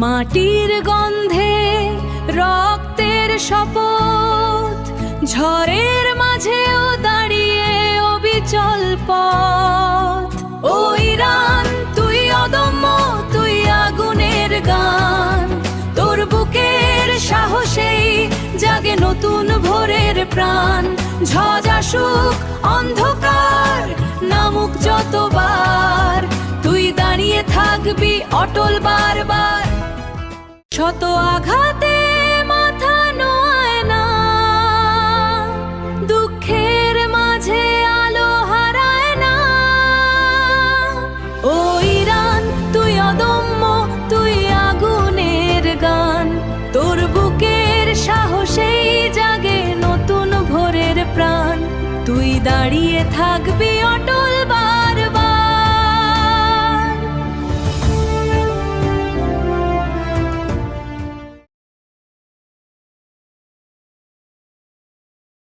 মাটির গন্ধে রক্তের শপথ, ঝড়ের মাঝেও দাঁড়িয়ে অবিচল পথ। ও ইরান, তুই অদম্য, তুই আগুনের গান, তোর বুকের সাহসেই জাগে নতুন ভোরের প্রাণ। ঝড় আসুক, অন্ধকার নামুক যতবার, তুই দাঁড়িয়ে থাকবি অটল বারবার। শত আঘাতে মাথা নোয়ায় না, দুঃখের মাঝে আলো হারায় না। ও ইরান, তুই অদম্য, তুই আগুনের গান, তোর বুকের সাহসেই জাগে নতুন ভোরের প্রাণ। তুই দাঁড়িয়ে থাকবি অটল